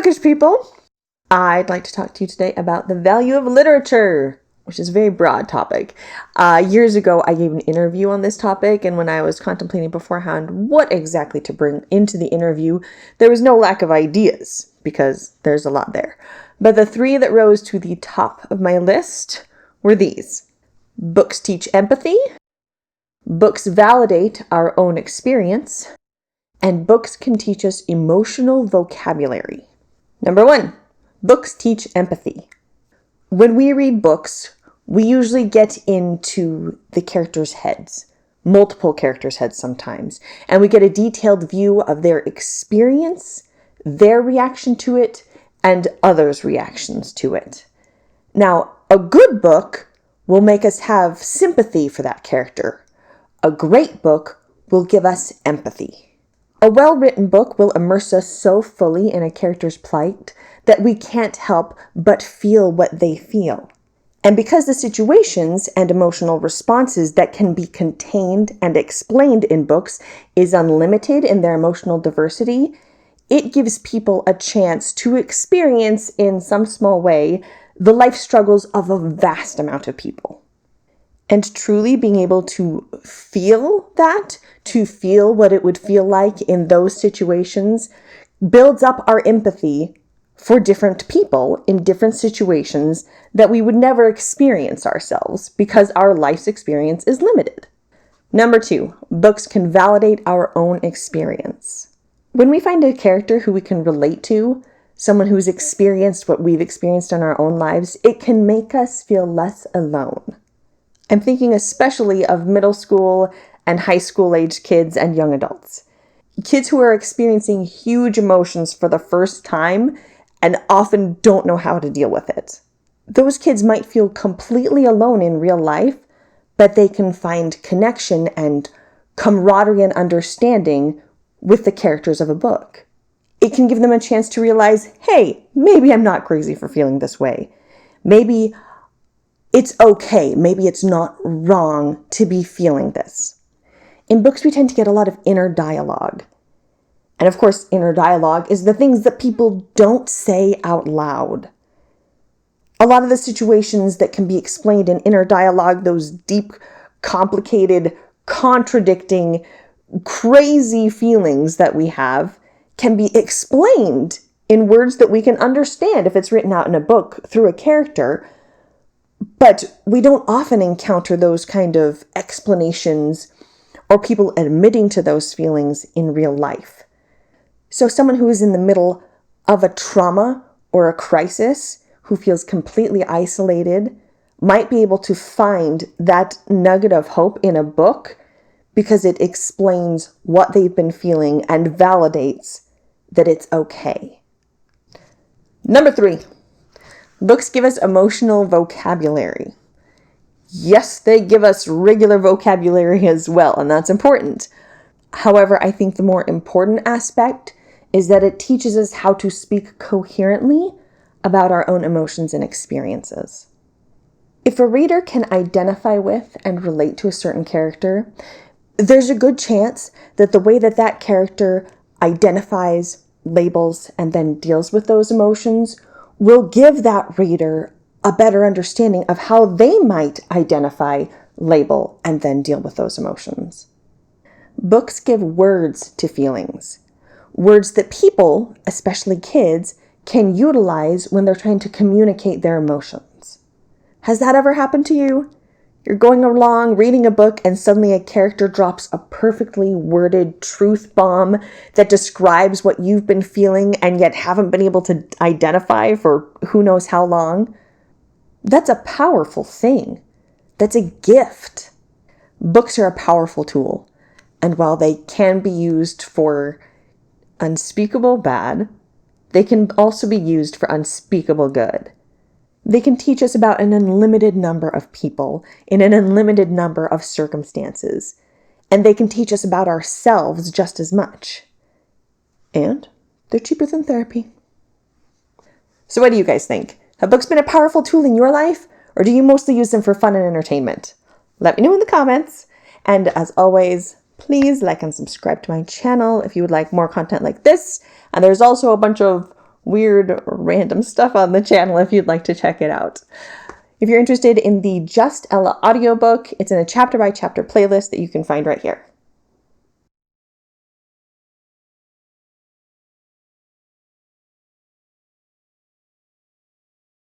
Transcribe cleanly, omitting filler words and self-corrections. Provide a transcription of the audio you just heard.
bookish people. I'd like to talk to you today about the value of literature, which is a very broad topic. Years ago, I gave an interview on this topic, and when I was contemplating beforehand what exactly to bring into the interview, there was no lack of ideas, because there's a lot there. But the three that rose to the top of my list were these. Books teach empathy, books validate our own experience, and books can teach us emotional vocabulary. Number 1, books teach empathy. When we read books, we usually get into the characters' heads, multiple characters' heads sometimes, and we get a detailed view of their experience, their reaction to it, and others' reactions to it. Now, a good book will make us have sympathy for that character. A great book will give us empathy. A well-written book will immerse us so fully in a character's plight that we can't help but feel what they feel. And because the situations and emotional responses that can be contained and explained in books is unlimited in their emotional diversity, it gives people a chance to experience in some small way the life struggles of a vast amount of people. And truly being able to feel that, to feel what it would feel like in those situations, builds up our empathy for different people in different situations that we would never experience ourselves because our life's experience is limited. Number 2, books can validate our own experience. When we find a character who we can relate to, someone who's experienced what we've experienced in our own lives, it can make us feel less alone. I'm thinking especially of middle school and high school age kids and young adults. Kids who are experiencing huge emotions for the first time and often don't know how to deal with it. Those kids might feel completely alone in real life, but they can find connection and camaraderie and understanding with the characters of a book. It can give them a chance to realize, hey, maybe I'm not crazy for feeling this way. Maybe it's okay. Maybe it's not wrong to be feeling this. In books, we tend to get a lot of inner dialogue. And of course, inner dialogue is the things that people don't say out loud. A lot of the situations that can be explained in inner dialogue, those deep, complicated, contradicting, crazy feelings that we have, can be explained in words that we can understand if it's written out in a book through a character. But we don't often encounter those kind of explanations or people admitting to those feelings in real life. So someone who is in the middle of a trauma or a crisis, who feels completely isolated, might be able to find that nugget of hope in a book because it explains what they've been feeling and validates that it's okay. Number 3, books give us emotional vocabulary. Yes, they give us regular vocabulary as well, and that's important. However, I think the more important aspect is that it teaches us how to speak coherently about our own emotions and experiences. If a reader can identify with and relate to a certain character, there's a good chance that the way that that character identifies, labels, and then deals with those emotions will give that reader a better understanding of how they might identify, label, and then deal with those emotions. Books give words to feelings. Words that people, especially kids, can utilize when they're trying to communicate their emotions. Has that ever happened to you? You're going along reading a book and suddenly a character drops a perfectly worded truth bomb that describes what you've been feeling and yet haven't been able to identify for who knows how long? That's a powerful thing. That's a gift. Books are a powerful tool. And while they can be used for unspeakable bad, they can also be used for unspeakable good. They can teach us about an unlimited number of people in an unlimited number of circumstances. And they can teach us about ourselves just as much. And they're cheaper than therapy. So what do you guys think? Have books been a powerful tool in your life? Or do you mostly use them for fun and entertainment? Let me know in the comments. And as always, please like and subscribe to my channel if you would like more content like this. And there's also a bunch of weird, random stuff on the channel if you'd like to check it out. If you're interested in the Just Ella audiobook, it's in a chapter by chapter playlist that you can find right here.